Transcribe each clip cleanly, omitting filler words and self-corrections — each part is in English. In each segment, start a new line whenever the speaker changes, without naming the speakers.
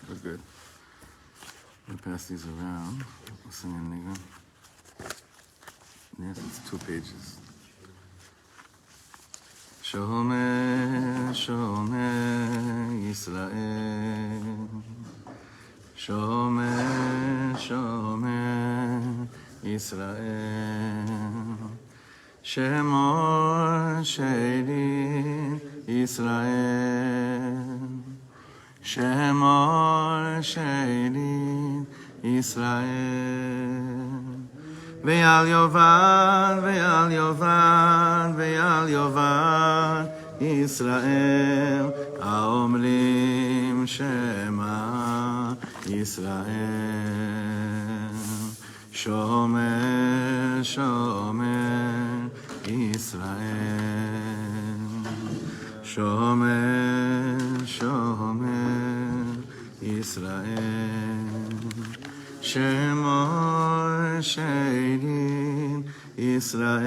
We're good. We'll pass these around. We'll sing a nigga. Yes, it's 2 pages. Shomer, Shomer, Israel. Shomer, Shomer, Israel. Shemor, Sherin, Israel. Shemor, Sherin, Israel. Ve'al yovad, ve'al yovad, ve'al yovad, Israel, האומרים שמע ישראל. שומר, שומר, ישראל. שומר, שומר, ישראל. שמור שירים ישראל.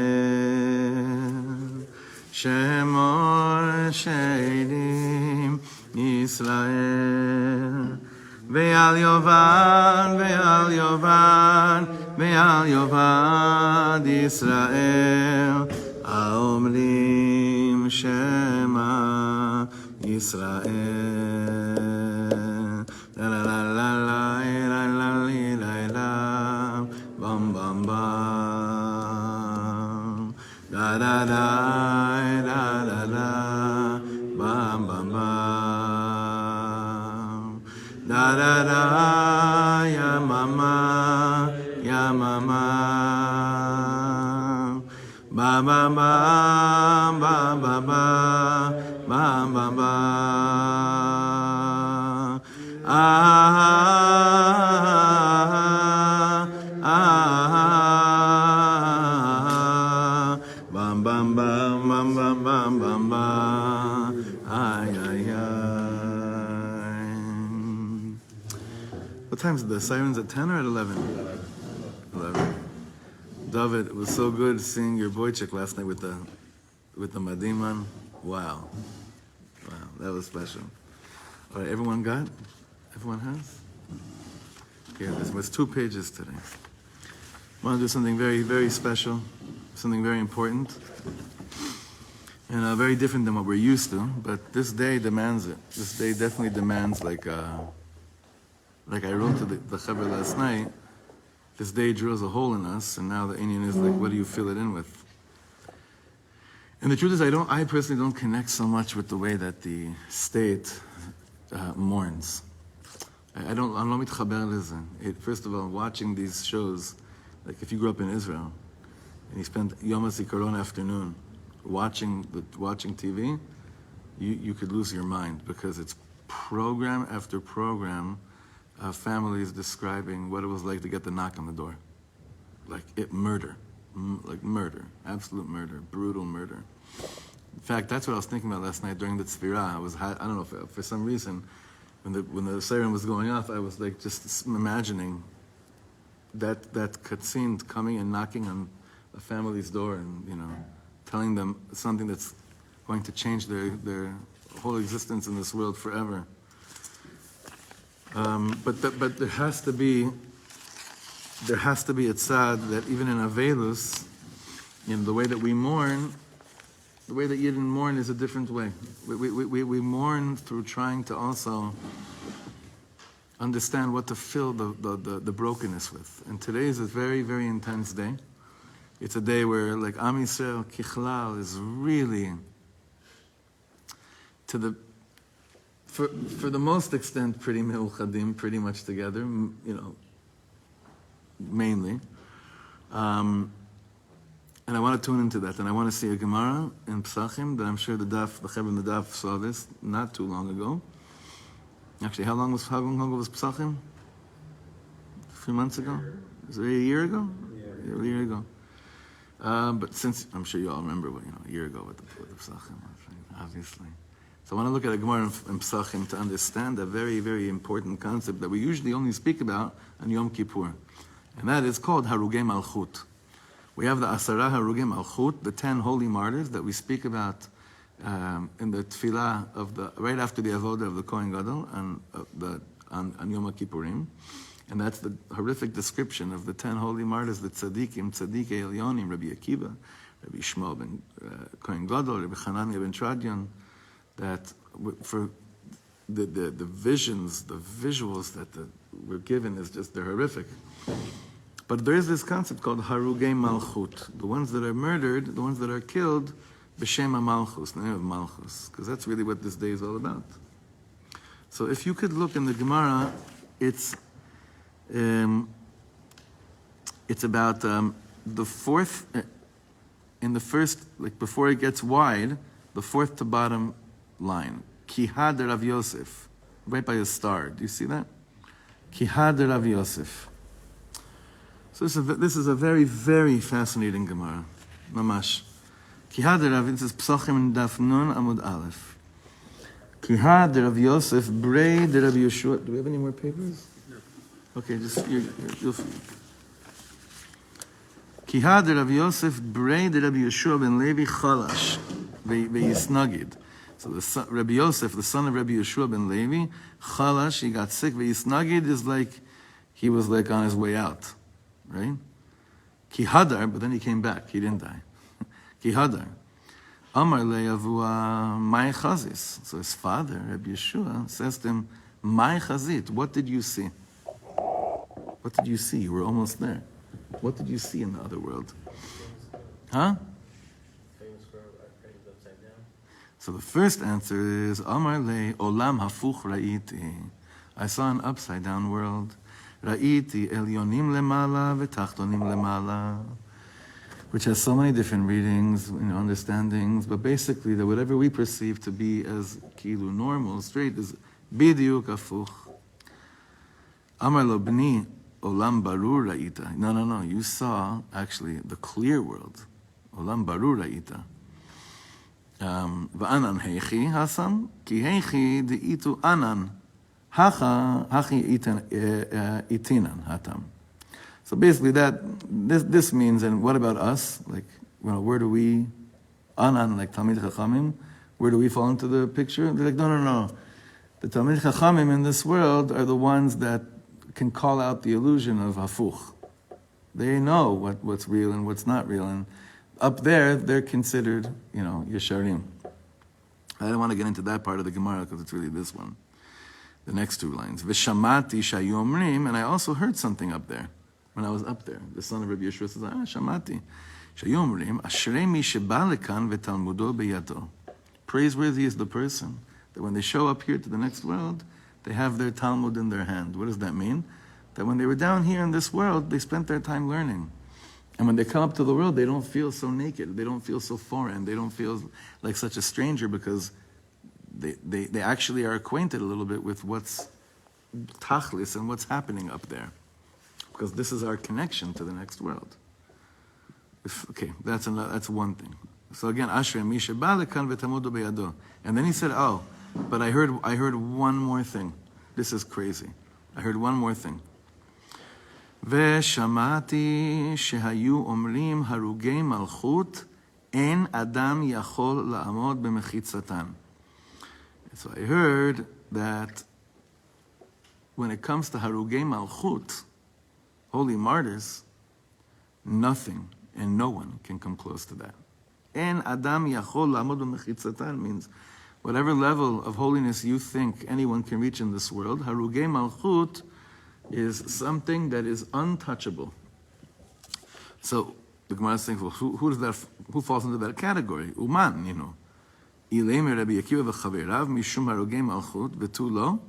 שמור שירים ישראל. ועל יובד, ועל יובד, ועל יובד ישראל, האומרים שמע ישראל. לה לה לה לה לה לה לה לה לה בם בם בם דה דה דה דה דה דה בם בם בם דה דה דה יא ממה יא ממה בם בם בם בם בם בם בם bam bam bam bam bam bam bam bam ay ay ay. What time is it? The sirens at 10 or at 11? 11. David, it was so good seeing your boy chick last night with the Madiman. Wow. Wow, that was special. All right, everyone got? Everyone has? Yeah, there's 2 pages today. I want to do something very, very special, something very important, and very different than what we're used to, but this day demands it. This day definitely demands, like I wrote to the Chaver last night, this day drills a hole in us, and now the Indian is like, what do you fill it in with? And the truth is, I personally don't connect so much with the way that the state mourns. I'm not מתחבר לזה. First of all, watching these shows, like if you grew up in Israel and you spent Yom Hazikaron afternoon watching TV, you could lose your mind, because it's program after program of families describing what it was like to get the knock on the door. Like murder, absolute murder, brutal murder. In fact, that's what I was thinking about last night during the tzvira. I don't know, for some reason, when the siren was going off, I was like just imagining that cutscene coming and knocking on a family's door and, telling them something that's going to change their whole existence in this world forever. But there has to be a tzad that even in Avelus, the way that we mourn, the way that Yidden mourn is a different way. We mourn through trying to also understand what to fill the brokenness with. And today is a very, very intense day. It's a day where, like, Am Yisrael Kichlal is really, for the most extent, pretty me'uchadim, pretty much together, mainly. And I want to tune into that, and I want to see a Gemara in Psachim that I'm sure the Chaver in the Daf saw this not too long ago. Actually, how long was Psachim? A few months ago? Was it a year ago? Yeah. A year ago. But since, I'm sure you all remember, a year ago with the Psachim, obviously. So I want to look at a Gemara in Psachim to understand a very, very important concept that we usually only speak about on Yom Kippur. And that is called Harugei Malchut. We have the Asara Harugei Malchut, the 10 holy martyrs that we speak about in the tefillah right after the avodah of the Kohen Gadol, and the on Yom Kippurim. And that's the horrific description of the 10 holy martyrs, the tzaddikim, tzaddikei elyonim, Rabbi Akiva, Rabbi Shmuel ben Kohen Gadol, Rabbi Hanania ben Tradion, that for the visions, the visuals that we're given is just, they're horrific. But there is this concept called harugei malchut, the ones that are murdered, the ones that are killed, b'shem ha-malchus, the name of malchus, because that's really what this day is all about. So if you could look in the Gemara, it's about the fourth, in the first, like before it gets wide, the fourth to bottom line. Kihad Rav Yosef, right by a star. Do you see that? Kihad Rav Yosef. So this is a very, very fascinating Gemara. Mamash. Kihad Rav, this is Psachim in Daf Nun Amud Aleph. Kihad Rav Yosef, Brei de Rav Yeshua. Do we have any more papers? No. Okay, just you'll. Kihad Rav Yosef, Brei de Rav Yeshua ben Levi Chalash, ve'yisnagid. So Rabbi Yosef, the son of Rabbi Yeshua ben Levi, Chalash, he got sick. Ve'yisnagid is like he was like on his way out, right? Kihadar, but then he came back. He didn't die. Kihadar. Amar le'avua mai chazis. So his father, Rabbi Yeshua, says to him, mai chazit, what did you see? What did you see? You were almost there. What did you see in the other world? Huh? So the first answer is, Amar le olam hafuch ra'iti. I saw an upside down world. Ra'iti elyonim lemala v'tachtonim lemala. Which has so many different readings, understandings, but basically that whatever we perceive to be as kilu normal, straight, is bidiuk afuch. Amar lo bni olam barur ra'ita. No, you saw actually the clear world. Olam barur ra'ita. Va'anan heichi hasam, ki heichi de'itu anan, hachi itinan hatam. So basically this means, and what about us? Like, where do we, anan, like Talmid Chachamim, where do we fall into the picture? They're like, no. The Talmid Chachamim in this world are the ones that can call out the illusion of hafuch. They know what's real and what's not real, and up there they're considered, yesharim. I don't want to get into that part of the Gemara because it's really this one. The next two lines. V'shamati shayu omrim, and I also heard something up there. When I was up there, the son of Rabbi Yeshua says, shamati shayu omrim, ashrei mi sheba lekan v'talmudo beyado. Praiseworthy is the person that when they show up here to the next world, they have their Talmud in their hand. What does that mean? That when they were down here in this world, they spent their time learning. And when they come up to the world, they don't feel so naked. They don't feel so foreign. They don't feel like such a stranger because they actually are acquainted a little bit with what's tachlis and what's happening up there. Because this is our connection to the next world. That's one thing. So again, Ashrei mi sheba lekan v'talmudo beyado. And then he said, but I heard one more thing. This is crazy. I heard one more thing. ושמעתי שהיו אומרים הרוגי מלכות אין אדם יכול לעמוד במחיצתן. So I heard that when it comes to harugei malchut, holy martyrs, nothing and no one can come close to that. En adam yachol la'amod b'mechitzatan means whatever level of holiness you think anyone can reach in this world, harugei malchut is something that is untouchable. So the Gemara is saying, well, who falls into that category? Uman, Ilei Rabbi Akiva v'chaverav mishum harugei malchut v'tu lo.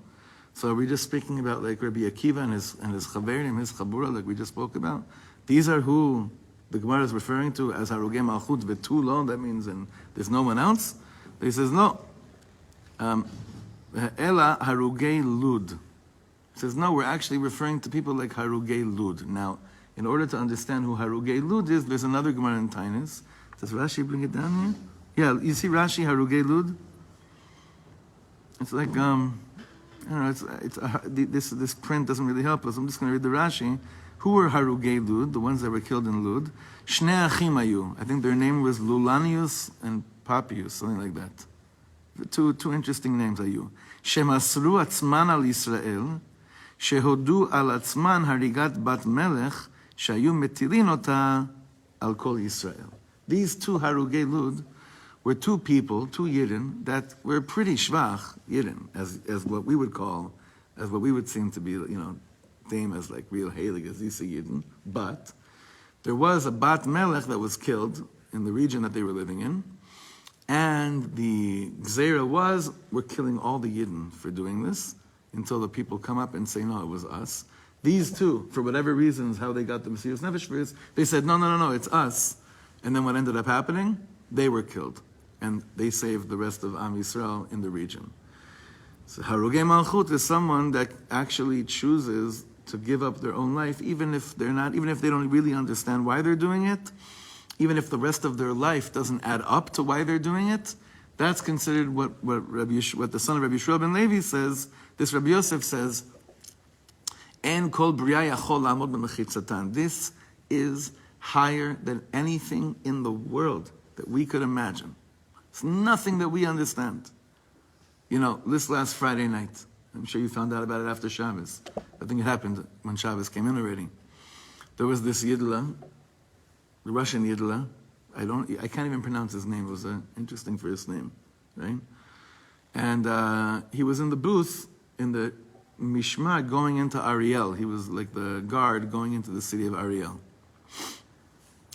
So are we just speaking about like Rabbi Akiva and his chaverim, his chabura, like we just spoke about? These are who the Gemara is referring to as harugei malchut v'tu lo. That means and there's no one else. He says no. Ela harugei lud. He says no. We're actually referring to people like harugei lud. Now, in order to understand who harugei lud is, there's another Gemara in Tainis. Does Rashi bring it down here? Yeah, you see Rashi harugei lud. It's like I don't know. This print doesn't really help us. I'm just going to read the Rashi. Who were harugei lud? The ones that were killed in Lud. Shnei achim ayu. I think their name was Lulanius and Papius, something like that. Two interesting names ayu. Shemasru atzman al Yisrael שהודו על עצמן הריגת בת מלך, שהיו מטילין אותה על כל ישראל. These two harugei lud were two people, two Yidden, that were pretty schwach Yidden, as what we would call, as what we would seem to be, deem as like real heilig as these Yidden. But there was a bat melech that was killed in the region that they were living in, and the gzeira was, we're killing all the Yidden for doing this, until the people come up and say, no, it was us. These two, for whatever reasons, how they got the Mesiras Nefesh for this, they said, no, it's us. And then what ended up happening? They were killed. And they saved the rest of Am Yisrael in the region. So Harugei Malchut is someone that actually chooses to give up their own life, even if they don't really understand why they're doing it, even if the rest of their life doesn't add up to why they're doing it. That's considered what the son of Rabbi Yishua ben Levi says. This Rabbi Yosef says, "En kol bria yachol la'amod b'mechitzatan." This is higher than anything in the world that we could imagine. It's nothing that we understand. This last Friday night, I'm sure you found out about it after Shabbos. I think it happened when Shabbos came in already. There was this Yidla, the Russian Yidla. I can't even pronounce his name. It was interesting for his name, right? And he was in the booth in the Mishmar going into Ariel. He was like the guard going into the city of Ariel.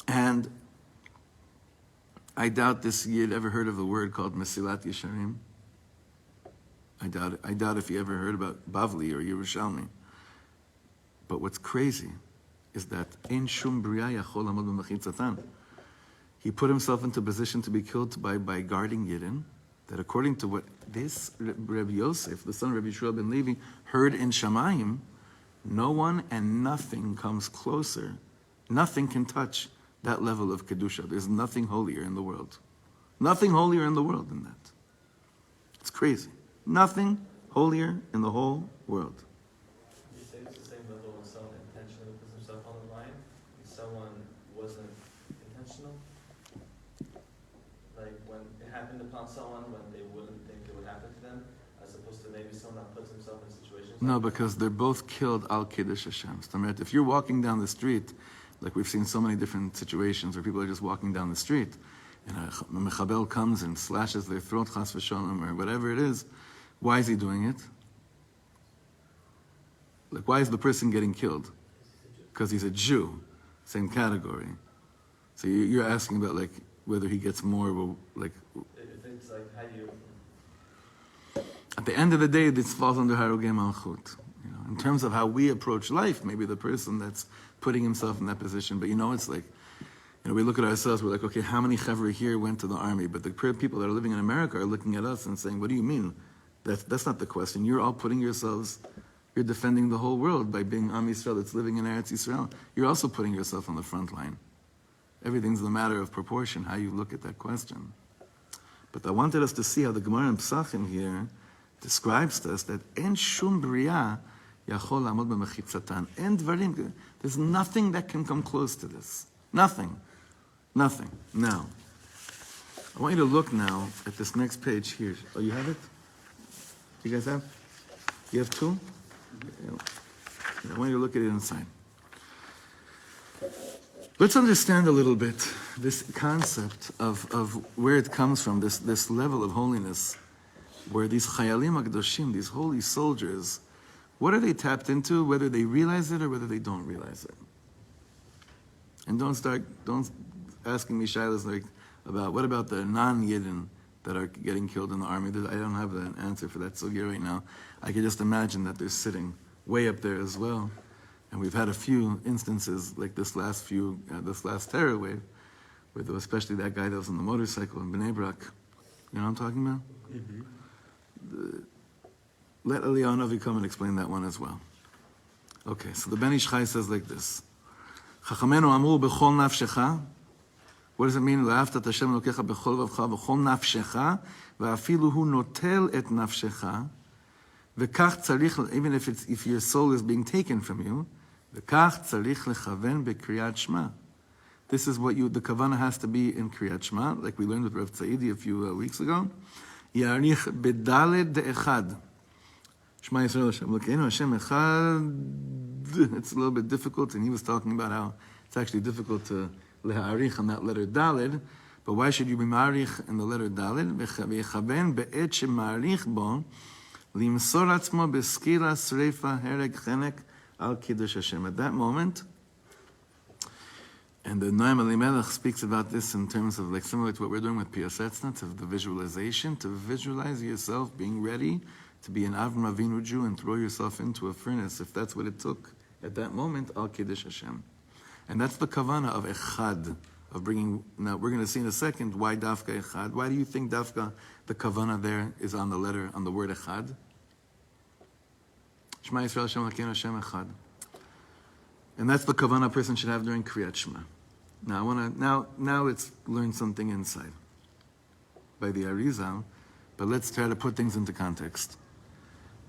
And I doubt this Yid ever heard of a word called Mesilat Yesharim. I doubt it. I doubt if he ever heard about Bavli or Yerushalmi. But what's crazy is that Ein Shum Bria Yachol Amod B'Mechitzatan. He put himself into a position to be killed by guarding Yidden, that according to what this Rabbi Yosef, the son of Rabbi Yishua ben Levi, heard in Shamayim, no one and nothing comes closer. Nothing can touch that level of Kedusha. There's nothing holier in the world. Nothing holier in the world than that. It's crazy. Nothing holier in the whole world.
You say it's the same level when someone intentionally puts himself on the line, and someone wasn't intentional? Like when it happened upon someone when they wouldn't think it would happen to them, as opposed to maybe someone that puts himself in situations.
No, because they're both killed al Kiddush Hashem. If you're walking down the street, like we've seen so many different situations where people are just walking down the street, and a mechabel comes and slashes their throat, chas v'sholem, or whatever it is, why is he doing it? Like, why is the person getting killed? Because he's a Jew, same category. So you're asking about like whether he gets more, like.
It's like how do you.
At the end of the day, this falls under Harugei Malchut. In terms of how we approach life, maybe the person that's putting himself in that position. But it's like, we look at ourselves, we're like, okay, how many chevra here went to the army? But the people that are living in America are looking at us and saying, what do you mean? That's not the question. You're all putting yourselves, you're defending the whole world by being Am Yisrael that's living in Eretz Yisrael. You're also putting yourself on the front line. Everything's a matter of proportion, how you look at that question. But I wanted us to see how the Gemara in Psachim here describes to us that En Shum Bria Yachol Amod B'Mechitzatan. En Dvarim. There's nothing that can come close to this. Nothing. Nothing. Now, I want you to look now at this next page here. Oh, you have it? You guys have? You have two? I want you to look at it inside. Let's understand a little bit this concept of where it comes from, this level of holiness, where these chayalim hakadoshim, these holy soldiers, what are they tapped into, whether they realize it or whether they don't realize it? And don't asking me shilas like about what about the non-Yidden that are getting killed in the army. I don't have an answer for that sugya right now. I can just imagine that they're sitting way up there as well. And we've had a few instances like this last terror wave, where there was especially that guy that was on the motorcycle in Bnei Brak. You know what I'm talking about? Mm-hmm. Let Eliyahu come and explain that one as well. Okay, so the Ben Ish Chai says like this. Chachamiנו אמרו בכל נפשך. What does it mean? לאהבת את השם אלוקיך בכל לבבך ובכל נפשך, ואפילו הוא נוטל את נפשך, וכך צריך, even if your soul is being taken from you, וכך צריך לכוון בקריאת שמע. This is what the כוונה has to be in קריאת שמע, like we learned with Rav Tza'idi a few weeks ago. יאריך בדלת דאחד, Shema Yisrael Hashem Elokeinu Hashem Echad. It's a little bit difficult, and he was talking about how it's actually difficult to le'arich on that letter Daled. But why should you be marich in the letter Daled? Vikhoven be'et shemarich bo למסור עצמו בסקילה, שריפה, הרג, חנק, על קידוש Hashem. At that moment, and the Noam Elimelech speaks about this in terms of like similar to what we're doing with Piyasetzna, of the visualization, to visualize yourself being ready to be an Avram Avinu Jew and throw yourself into a furnace, if that's what it took at that moment, al Kiddush Hashem. And that's the kavana of echad, of bringing, now we're going to see in a second why dafka echad. Why do you think dafka, the kavana there is on the letter, on the word echad? Shema Yisrael Hashem Elokeinu Hashem Echad. And that's the kavana a person should have during Kriyat Shema. Now I want to now let's learn something inside by the Arizal, but let's try to put things into context.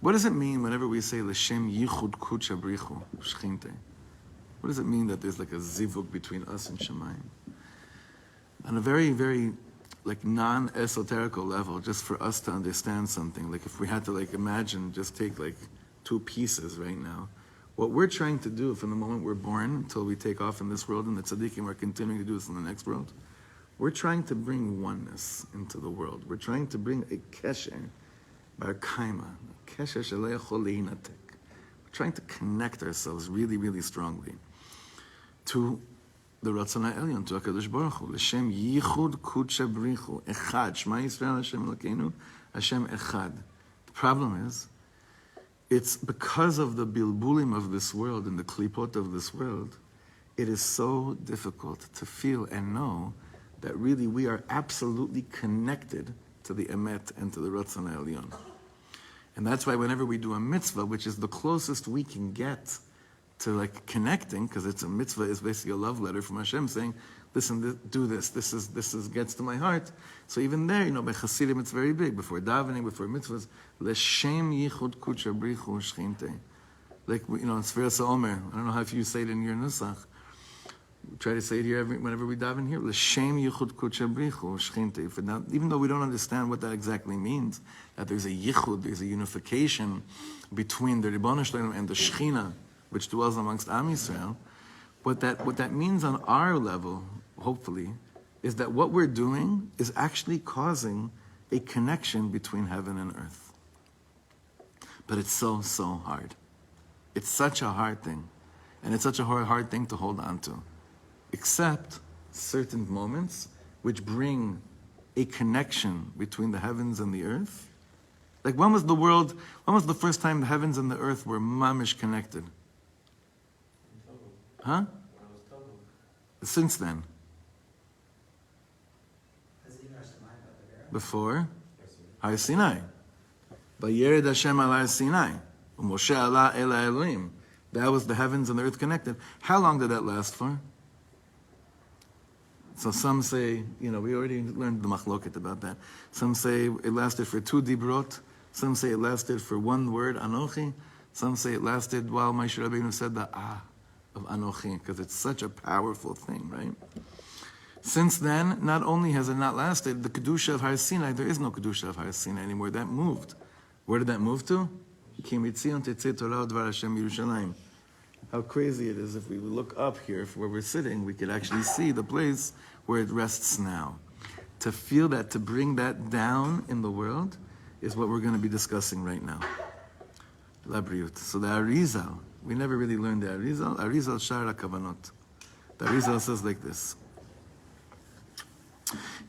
What does it mean whenever we say L'Shem Yichud Kudsha Brichu Shchinte? What does it mean that there's like a zivug between us and Shemayim? On a very, very like non-esoterical level, just for us to understand something, like if we had to like imagine, just take like two pieces right now. What we're trying to do from the moment we're born until we take off in this world, and the tzaddikim are continuing to do this in the next world, we're trying to bring oneness into the world. We're trying to bring a kesher, bar kaima, kesher shelo yachol leinatek. We're trying to connect ourselves really, really strongly to the Ratzon HaElyon, to HaKadosh Baruch Hu. L'shem yichud kudsha brichu, echad, Shema Yisrael Hashem Elokeinu, Hashem echad. The problem is, it's because of the bilbulim of this world and the klipot of this world, it is so difficult to feel and know that really we are absolutely connected to the emet and to the Ratzon HaElyon. And that's why whenever we do a mitzvah, which is the closest we can get to like connecting, because it's a mitzvah, is basically a love letter from Hashem saying, listen, do this. This is gets to my heart. So even there, by Hasidim, it's very big. Before davening, before mitzvahs, L'Shem Yichud Kudsha Brichu Shchinte. Like, it's Sfiras Omer. I don't know how if you say it in your nusach. We try to say it here whenever we daven here. L'Shem Yichud Kudsha Brichu Shchinte. Even though we don't understand what that exactly means, that there's a yichud, there's a unification between the Ribbon Shalom and the Shechina, which dwells amongst Am Yisrael. What that means on our level, hopefully, is that what we're doing is actually causing a connection between heaven and earth. But it's so, so hard. It's such a hard thing. And it's such a hard thing to hold on to. Except certain moments which bring a connection between the heavens and the earth. Like when was the first time the heavens and the earth were mamish connected? Huh? Since then. Before Har Sinai. Vayered Hashem al Har Sinai. Moshe ala el Elohim. That was the heavens and the earth connected. How long did that last for? So some say, we already learned the machloket about that. Some say it lasted for 2 dibrot. Some say it lasted for 1 word, Anochi. Some say it lasted while Moshe Rabbeinu said the of Anochi, because it's such a powerful thing, right? Since then, not only has it not lasted, the Kedusha of Har Sinai, there is no Kedusha of Har Sinai anymore. That moved. Where did that move to? How crazy it is if we look up here, where we're sitting, we could actually see the place where it rests now. To feel that, to bring that down in the world, is what we're going to be discussing right now. Labriut. So the Arizal, we never really learned the Arizal. Arizal Shar הכונות. The Arizal says like this.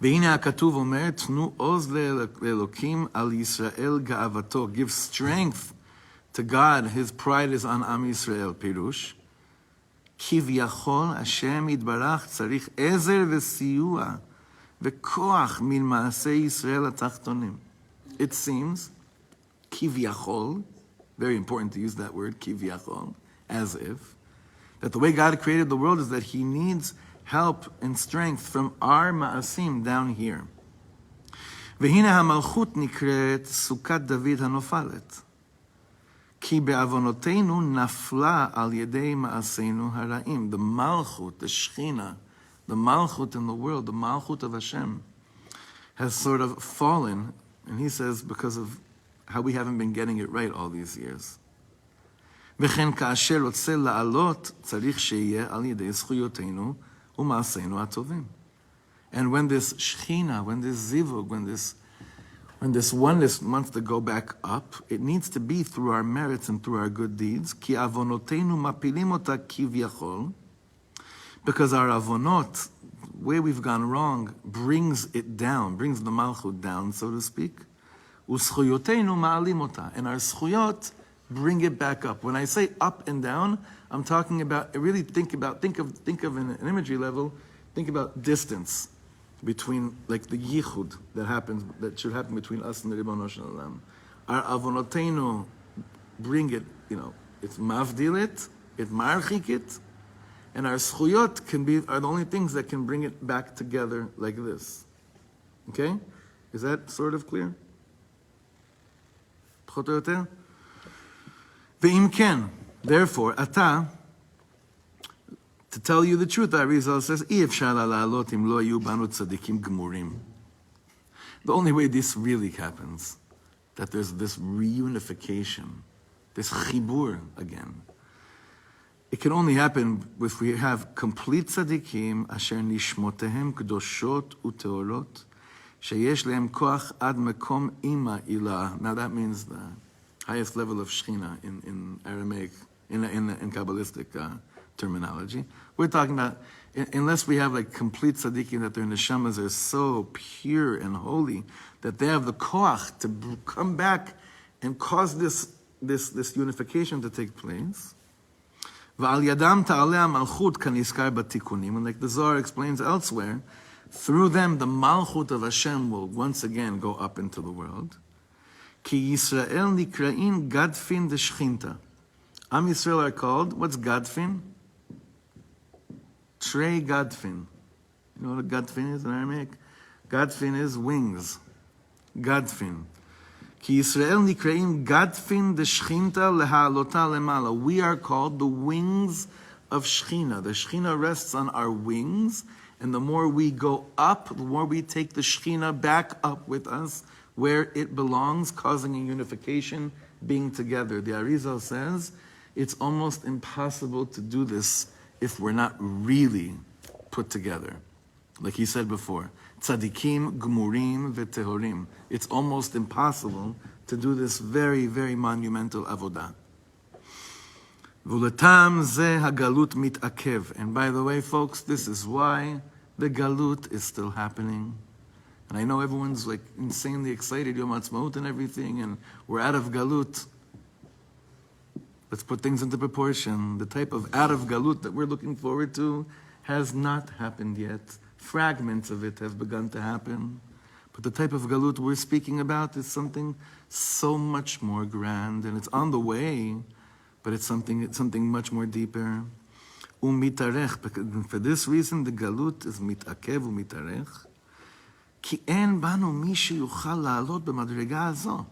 והנה הכתוב אומר, תנו עוז לאלקים על ישראל גאותו. Give strength to God. His pride is on Am Yisrael. פירוש. כביכול השם יתברך צריך עזר וסיוע וכוח מן מעשה ישראל התחתונים. It seems, כביכול, very important to use that word, כביכול, as if, that the way God created the world is that he needs help and strength from our maasim down here. והנה המלכות נקראת סוכת דוד הנופלת. כי בעוונותינו נפלה על ידי מעשינו הרעים. The malchut, the shechina, the malchut in the world, the malchut of Hashem, has sort of fallen, and he says because of how we haven't been getting it right all these years. וכן כאשר רוצה לעלות, צריך שיהיה על ידי זכויותינו ומעשינו הטובים. And when this shechina, when this zivug, when this oneness wants to go back up, it needs to be through our merits and through our good deeds. כי עוונותינו מפילים אותה כביכול, because our avonot, where we've gone wrong, brings it down, brings the malchut down, so to speak. וזכויותינו מעלים אותה, and our zchuyot bring it back up. When I say up and down, I'm talking about, really think of an imagery level, think about distance between, like the yichud that should happen between us and the Ribono Shel Olam. Our avonoteinu bring it, it's mavdil it marchik it, and our zchuyot are the only things that can bring it back together like this. Okay? Is that sort of clear? פחות או יותר? ואם כן, therefore, אתה, to tell you the truth, אריז says, אי אפשר לעלות אם לא היו בנו צדיקים גמורים. The only way this really happens, that there's this reunification, this chibur again. It can only happen if we have complete tzadikim, אשר נשמותיהם קדושות וטהורות, שיש להם כוח עד מקום אימא אילה. Now that means the highest level of Shechina in Aramaic, in Kabbalistic terminology. We're talking about, unless we have like complete tzaddikim, that their neshamas are so pure and holy, that they have the koach to come back and cause this unification to take place. ועל ידם תעלה המלכות כנזכר בתיקונים, and like the Zohar explains elsewhere, through them the malchut of Hashem will once again go up into the world. כי ישראל נקראים גדפין דשכינתה. Am Yisrael are called, what's gadfin? Trey gadfin. You know what a gadfin is in Aramaic? Gadfin is wings. Gadfin. כי ישראל נקראים גדפין דשכינתה להעלותה למעלה. We are called the wings of Shechina. The Shechina rests on our wings, and the more we go up, the more we take the Shechina back up with us, where it belongs, causing a unification, being together. The Arizal says, it's almost impossible to do this if we're not really put together. Like he said before, tzadikim, gmurim, v'tehorim. It's almost impossible to do this very, very monumental avodah. V'letam ze hagalut mitakev. And by the way, folks, this is why the galut is still happening. And I know everyone's like insanely excited, Yom Ha'atzmaut and everything, and we're out of galut. Let's put things into proportion. The type of out of galut that we're looking forward to has not happened yet. Fragments of it have begun to happen. But the type of galut we're speaking about is something so much more grand, and it's on the way, but it's something much more deeper. For this reason, the galut is mitakev umitarech. כי אין בנו מי שיוכל לעלות במדרגה הזו.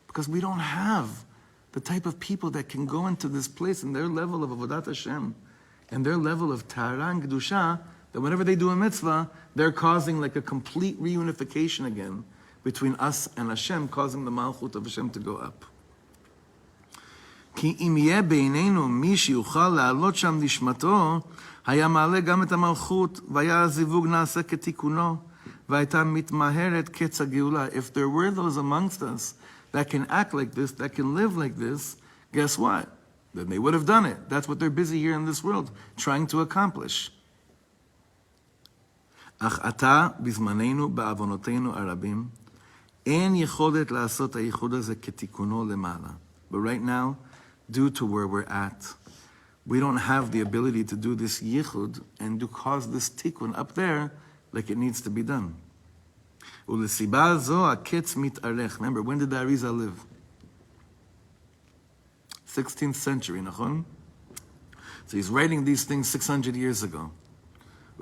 Because we don't have the type of people that can go into this place in their level of avodat Hashem and their level of tahara and kedusha, that whenever they do a mitzvah, they're causing like a complete reunification again between us and Hashem, causing the malchut of Hashem to go up. כי אם יהיה בינינו מי שיוכל לעלות שם נשמתו, היה מעלה גם את המלכות, והיה הזיווג נעשה כתיקונו, והייתה מתמהרת קץ הגאולה. If there were those amongst us that can act like this, that can live like this, guess what? Then they would have done it. That's what they're busy here in this world, trying to accomplish. אך עתה, בזמננו, בעוונותינו הרבים, אין יכולת לעשות הייחוד הזה כתיקונו למעלה. But right now, due to where we're at, we don't have the ability to do this yichud and to cause this tikkun up there like it needs to be done. ולסיבה זו הקץ מתארך. Remember, when did the Arizal live? 16th century, נכון? So he's writing these things 600 years ago.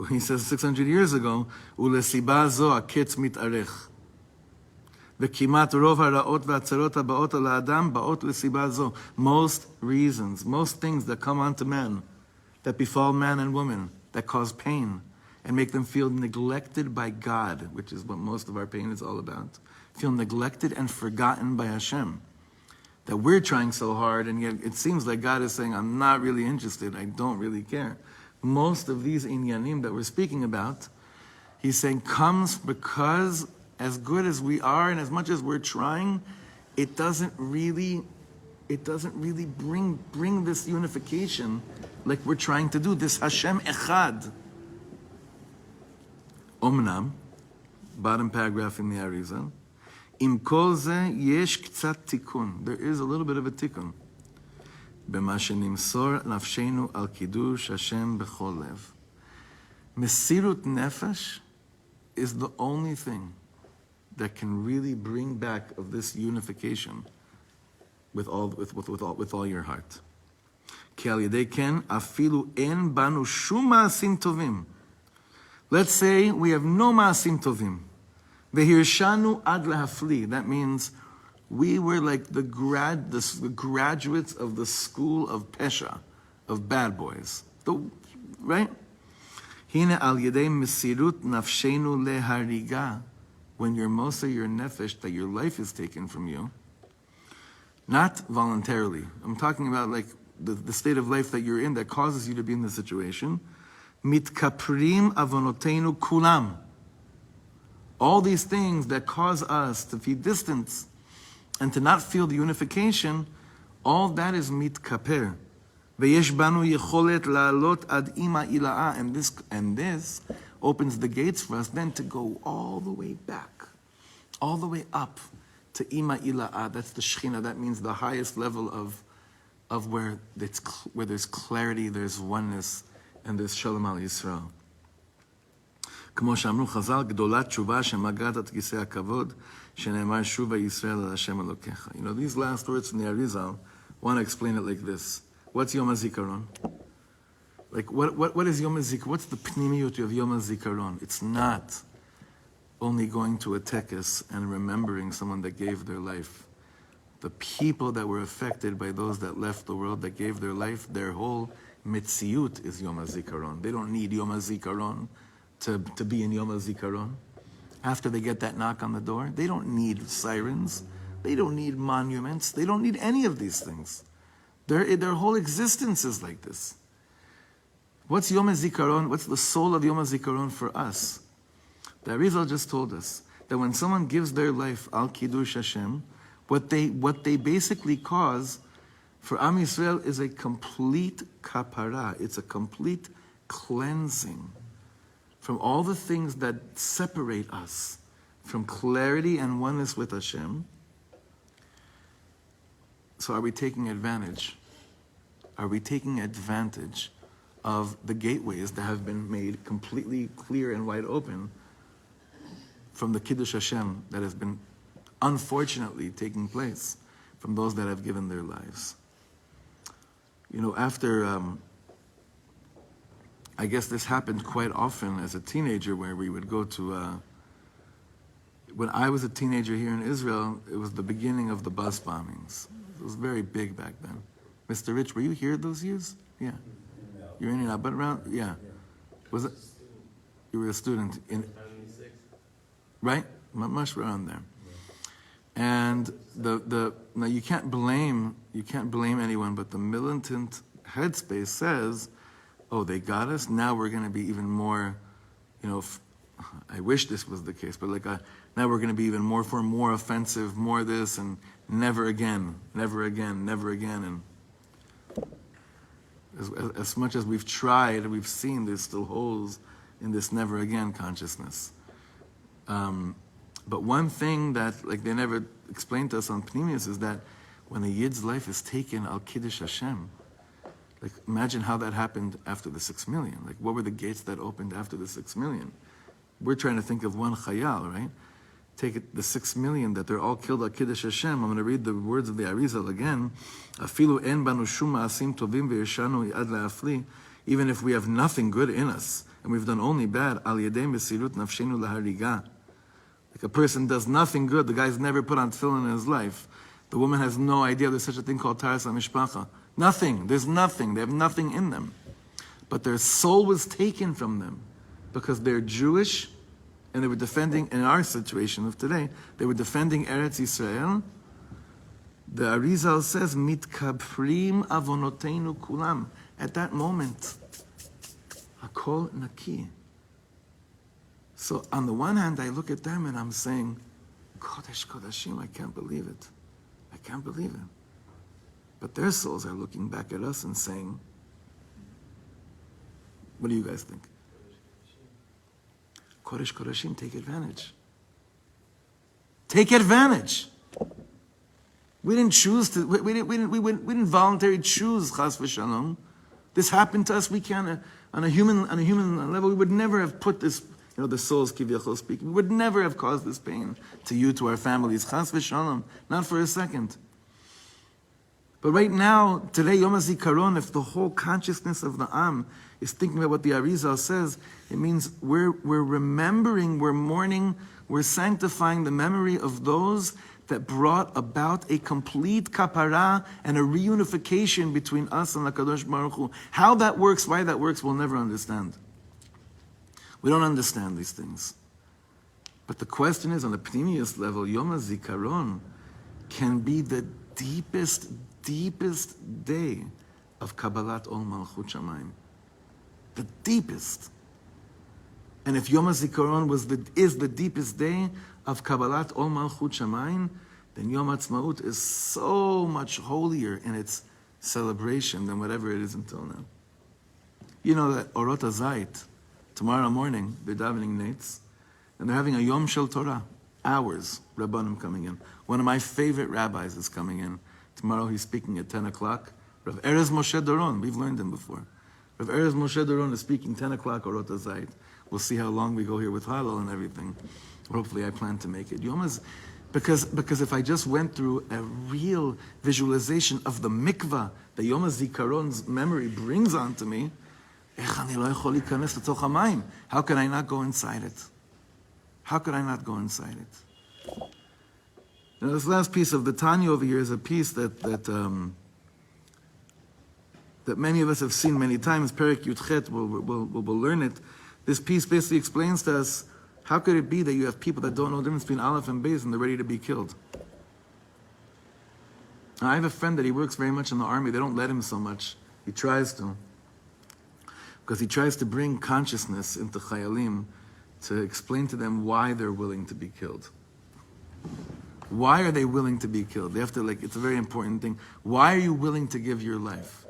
He says 600 years ago, ולסיבה זו הקץ מתארך. וכמעט רוב הרעות והצרות הבאות על האדם באות לסיבה זו. Most reasons, most things that come onto man, that befall man and woman, that cause pain, and make them feel neglected by God, which is what most of our pain is all about. feel neglected and forgotten by Hashem. That we're trying so hard, and yet it seems like God is saying, I'm not really interested, I don't really care. Most of these inyanim that we're speaking about, he's saying comes because as good as we are and as much as we're trying, it doesn't really bring this unification like we're trying to do, this Hashem Echad. Omnam, bottom paragraph in the Arizal, Im kol ze yesh ktsat tikun. There is a little bit of a tikun. B'ma shenimsor nafshenu al kiddush Hashem b'chol lev. Mesirut nefesh is the only thing that can really bring back of this unification with all your heart. Ki al yedei ken afilu en banu shum ma'asim tovim. Let's say we have no ma'asim tovim. Vehirshanu ad lahafli. That means we were like the graduates of the school of Pesha, of bad boys. Right? Hine al yedei mesirut nafshenu lehariga. When you're mosa your nefesh, that your life is taken from you, not voluntarily. I'm talking about like the state of life that you're in that causes you to be in this situation. Mitkaprim avonotenu kulam. All these things that cause us to feel distance and to not feel the unification, all that is mitkaper. Veyesh banu yecholet la'alot ad ima ila'a. And this opens the gates for us then to go all the way back, all the way up to ima ila'a. That's the Shechina. That means the highest level of where there's clarity, there's oneness, and there's Shalom al Yisrael. כמו שאמרו חז"ל, גדולת תשובה שמגעת את כיסא הכבוד, שנאמר שובה ישראל אל השם אלוקיך. You know, these last words from the Arizal, I want to explain it like this. What's Yom Hazikaron? Like, what is Yom Hazikaron? What's the pnimiyut of Yom Hazikaron? It's not only going to a tekes and remembering someone that gave their life. The people that were affected by those that left the world, that gave their life, their whole mitziyut is Yom Hazikaron. They don't need Yom Hazikaron to be in Yom Hazikaron. After they get that knock on the door, they don't need sirens, they don't need monuments, they don't need any of these things. Their whole existence is like this. What's Yom Hazikaron? What's the soul of Yom Hazikaron for us? The Arizal just told us that when someone gives their life al kiddush Hashem, what they basically cause for Am Yisrael is a complete kapara. It's a complete cleansing from all the things that separate us from clarity and oneness with Hashem. So are we taking advantage? Are we taking advantage of the gateways that have been made completely clear and wide open from the Kiddush Hashem that has been unfortunately taking place from those that have given their lives? You know, after I guess this happened quite often as a teenager, where we would go to, when I was a teenager here in Israel, it was the beginning of the bus bombings. It was very big back then. Mr. Rich, were you here those years? Yeah. You were in and out, but around, yeah. Was it? You were a student in, right? Much around there. And now you can't blame anyone, but the militant headspace says, oh, they got us, now we're going to be even more, you know, I wish this was the case, but like now we're going to be even more offensive, more this, and never again, never again, never again. And as much as we've tried, we've seen there's still holes in this never again consciousness. But one thing that like they never explained to us on Pnimius is that when a Yid's life is taken al Kiddush Hashem, like imagine how that happened after the 6 million. Like what were the gates that opened after the 6 million? We're trying to think of one chayal, right? Take it, the 6 million that they're all killed al Kiddush Hashem. I'm going to read the words of the Arizal again. Afilu en banu shum ma'asim tovim ve'yeshanu ad la'afli. Even if we have nothing good in us and we've done only bad, al yedei mesirut nafshenu lahariga. Like a person does nothing good. The guy's never put on tefillin in his life. The woman has no idea there's such a thing called taras hamishpacha. Nothing. There's nothing. They have nothing in them. But their soul was taken from them because they're Jewish and they were defending, in our situation of today, they were defending Eretz Israel. The Arizal says, "Mitkabrim avonoteinu kulam." At that moment, hakol naki. So on the one hand, I look at them and I'm saying, Kodesh Kodashim, I can't believe it. I can't believe it. But their souls are looking back at us and saying, what do you guys think? Kodesh Kodashim, take advantage. Take advantage. We didn't choose to, we didn't voluntarily choose Chas v'Shalom. This happened to us. We can't, on a human level, we would never have put this, the souls, kvyechol speaking, we would never have caused this pain to you, to our families. Chas v'Shalom, not for a second. But right now, today, Yom Hazikaron, if the whole consciousness of the Am is thinking about what the Arizal says, it means we're remembering, we're mourning, we're sanctifying the memory of those that brought about a complete kapara and a reunification between us and the Kadosh Baruch Hu. How that works, why that works, we'll never understand. We don't understand these things. But the question is, on the pnimius level, Yom HaZikaron can be the deepest day of Kabbalat Ol Malchut Shamayim. The deepest. And if Yom HaZikaron is the deepest day of Kabbalat Ol Malchut Shamayim, then Yom Ha'atzmaut is so much holier in its celebration than whatever it is until now. You know that Orot HaZayit, tomorrow morning, they're davening nates, and they're having a Yom Shel Torah, hours, Rabbanim coming in. One of my favorite rabbis is coming in. Tomorrow he's speaking at 10 o'clock. Rav Erez Moshe Doron, we've learned him before. Rav Erez Moshe Doron is speaking 10 o'clock, Orot HaZayit. We'll see how long we go here with Halal and everything. Hopefully I plan to make it. Because if I just went through a real visualization of the mikvah that Yom HaZikaron's memory brings onto me, how can I not go inside it? How could I not go inside it? Now, this last piece of the Tanya over here is a piece that many of us have seen many times. Perek Yudchet, we'll learn it. This piece basically explains to us, how could it be that you have people that don't know the difference between Aleph and Beis and they're ready to be killed? Now, I have a friend that he works very much in the army. They don't let him so much. He tries to. Because he tries to bring consciousness into Chayalim to explain to them why they're willing to be killed. Why are they willing to be killed? They have to, it's a very important thing. Why are you willing to give your life?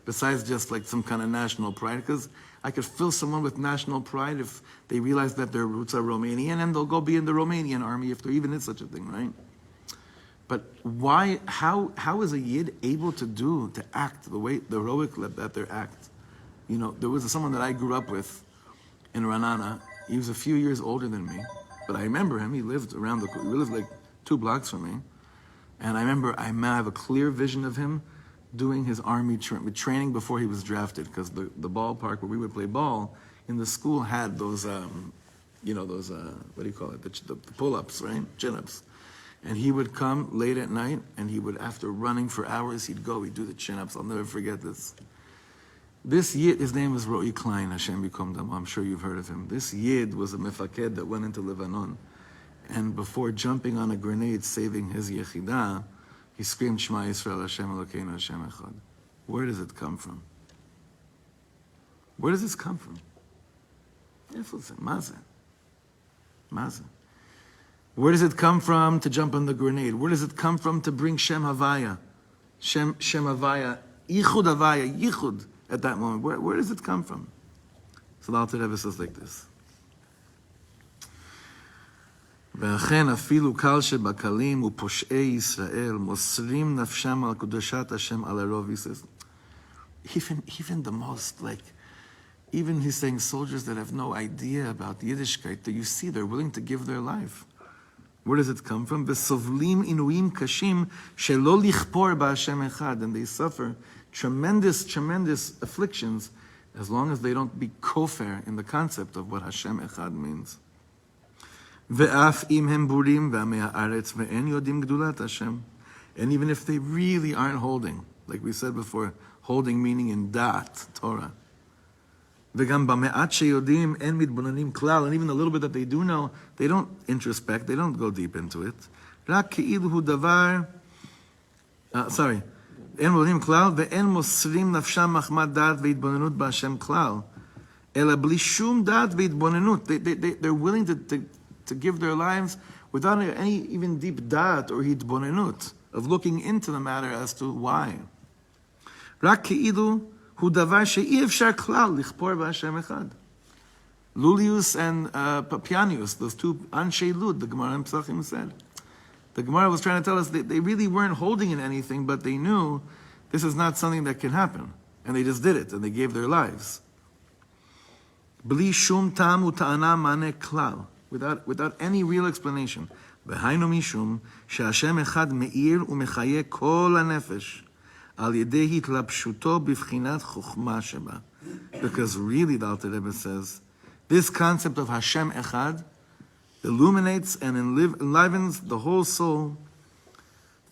Besides just some kind of national pride. Because I could fill someone with national pride if they realize that their roots are Romanian and they'll go be in the Romanian army if there even is such a thing, right? But why, how is a Yid able to act the way, the heroic that they act? There was someone that I grew up with in Ranana. He was a few years older than me, but I remember him. He lived like 2 blocks from me. And I remember I have a clear vision of him doing his army training before he was drafted, because the ballpark where we would play ball in the school had those, what do you call it? The pull-ups, right? Chin-ups. And he would come late at night, and he would, after running for hours, he'd do the chin-ups. I'll never forget this. This Yid, his name was Ro'i Klein, Hashem Yikom Damo. I'm sure you've heard of him. This Yid was a mefaked that went into Lebanon. And before jumping on a grenade, saving his Yechidah, he screamed, Shema Yisrael, Hashem Elokeinu, Hashem Echad. Where does it come from? Where does this come from? Maze. Where does it come from to jump on the grenade? Where does it come from to bring Shem Havaya? Shem Havaya, Yichud Havaya, Yichud at that moment. Where does it come from? So the Alter Rebbe says like this. ואכן אפילו קל שבקלים ופושעי ישראל מוסרים נפשם על קדושת השם על הרוב. He says, even the most, even he's saying soldiers that have no idea about Yiddishkeit, that you see they're willing to give their life. Where does it come from? וסובלים עינויים קשים שלא לכפור בהשם אחד, and they suffer tremendous afflictions as long as they don't be kofar in the concept of what Hashem Echad means. ואף אם הם בורים ועמי הארץ ואין יודעים גדולת השם. And even if they really aren't holding, like we said before, holding meaning in dat, Torah. וגם במעט שיודעים אין מתבוננים כלל, and even the little bit that they do know, they don't introspect, they don't go deep into it. רק כאילו הוא דבר, אין מתבוננים כלל, ואין מוסרים נפשם מחמת דעת והתבוננות בהשם כלל, אלא בלי שום דעת והתבוננות. They're willing to give their lives without any even deep דעת or התבוננות of looking into the matter as to why. רק כאילו הוא דבר שאי אפשר כלל לכפור בהשם אחד. Lulius and Papianius, those two Anshe Lud, the Gemara in Pesachim said. The Gemara was trying to tell us that they really weren't holding in anything, but they knew this is not something that can happen. And they just did it, and they gave their lives. Bli shum tam uta'ana mane klal, without any real explanation. V'hainu mishum, she'Hashem echad me'ir u'mechaye kol ha'nefesh, al yedei hitlapshuto b'vchinat chokhmah sheba. Because really, the Alter Rebbe says, this concept of Hashem echad illuminates and enlivens the whole soul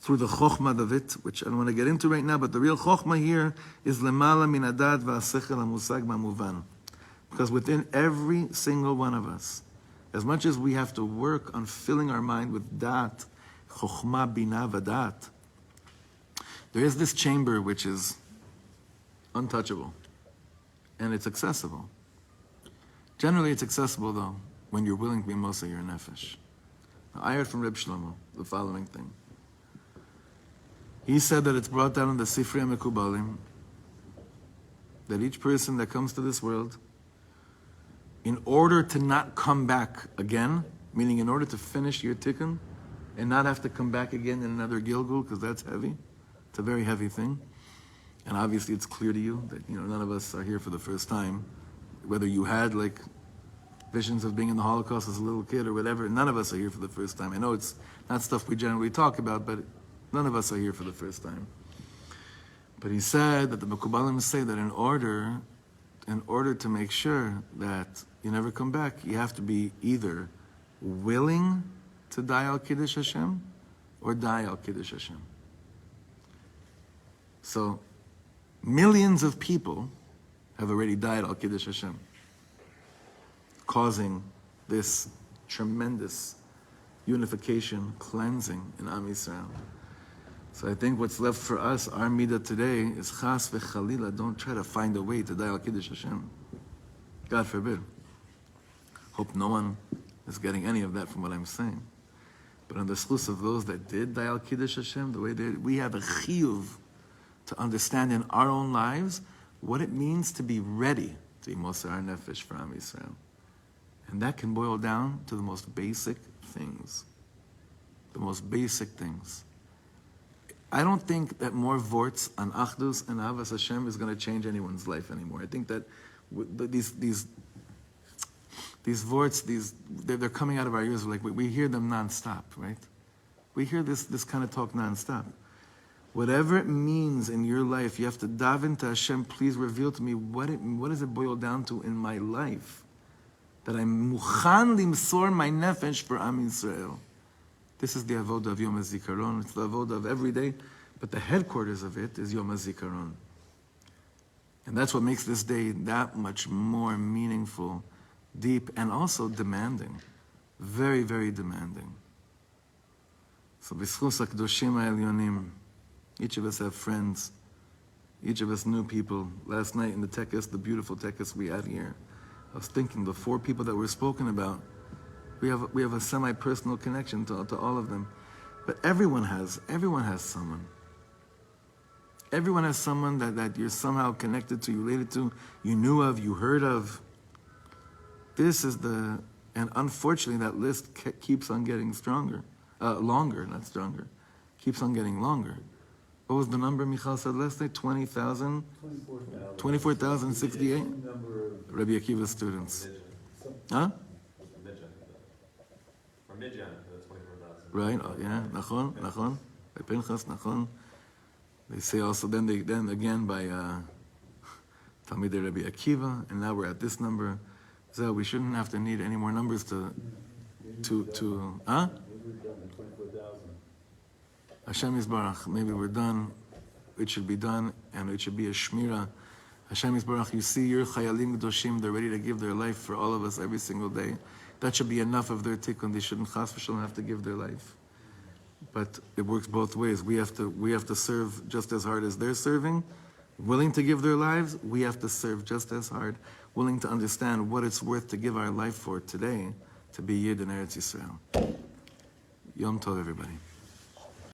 through the chokhmah of it, which I don't want to get into right now, but the real chokhmah here is lemala min hadat v'asechel hamusag ma'muvan. Because within every single one of us, as much as we have to work on filling our mind with dat, chokhmah, bina, vadat, there is this chamber which is untouchable, and it's accessible. Generally, it's accessible, though, when you're willing to be Moshe your nefesh. Now, I heard from Reb Shlomo the following thing. He said that it's brought down in the Sifrei Mekubalim that each person that comes to this world, in order to not come back again, meaning in order to finish your tikkun and not have to come back again in another Gilgul, because that's heavy. It's a very heavy thing. And obviously it's clear to you that none of us are here for the first time. Whether you had visions of being in the Holocaust as a little kid or whatever, none of us are here for the first time. I know it's not stuff we generally talk about, but none of us are here for the first time. But he said that the Mekubalim say that in order to make sure that you never come back, you have to be either willing to die al Kiddush Hashem or die al Kiddush Hashem. So, millions of people have already died al Kiddush Hashem, causing this tremendous unification, cleansing in Am Yisrael. So I think what's left for us, our midah today, is chas v'chalila. Don't try to find a way to die al Kiddush Hashem. God forbid. Hope no one is getting any of that from what I'm saying. But on the schus of those that did die al Kiddush Hashem, the way they did, we have a chiyuv to understand in our own lives what it means to be ready to be Mosar our nefesh for Am Yisrael. And that can boil down to the most basic things. The most basic things. I don't think that more vorts on Achdus and Avas Hashem is going to change anyone's life anymore. I think that these vorts, they're coming out of our ears. We hear them nonstop, right? We hear this kind of talk nonstop. Whatever it means in your life, you have to daven to Hashem, please reveal to me what does it boil down to in my life? That I'm mukhan limsor my nefesh for Am Yisrael. This is the avodah of Yom Hazikaron. It's the avodah of every day, but the headquarters of it is Yom Hazikaron. And that's what makes this day that much more meaningful, deep, and also demanding. Very, very demanding. So, b'schus ha'kedoshim ha'elyonim, each of us have friends. Each of us knew people. Last night in the tekes, the beautiful tekes we had here, I was thinking the 4 people that were spoken about, we have a semi-personal connection to all of them. But everyone has someone. Everyone has someone that you're somehow connected to, you related to, you knew of, you heard of. And unfortunately that list keeps on getting longer, not stronger. Keeps on getting longer. What was the number Michal said last night? 20,000? 24,068? Rabbi Akiva's students. Huh? Right, yeah, nachon. By Pinchas, nachon. They say also, then again by Talmidei Rabbi Akiva, and now we're at this number. So we shouldn't have to need any more numbers to huh? Hashem Yisbarach, maybe we're done. It should be done, and it should be a shmira Hashem Yisbarach, you see your chayalim gdoshim, they're ready to give their life for all of us every single day. That should be enough of their tikkun. They shouldn't chas v'shalom have to give their life. But it works both ways. We have to serve just as hard as they're serving, willing to give their lives. We have to serve just as hard, willing to understand what it's worth to give our life for today, to be Yid in Eretz Yisrael. Yom Tov, everybody.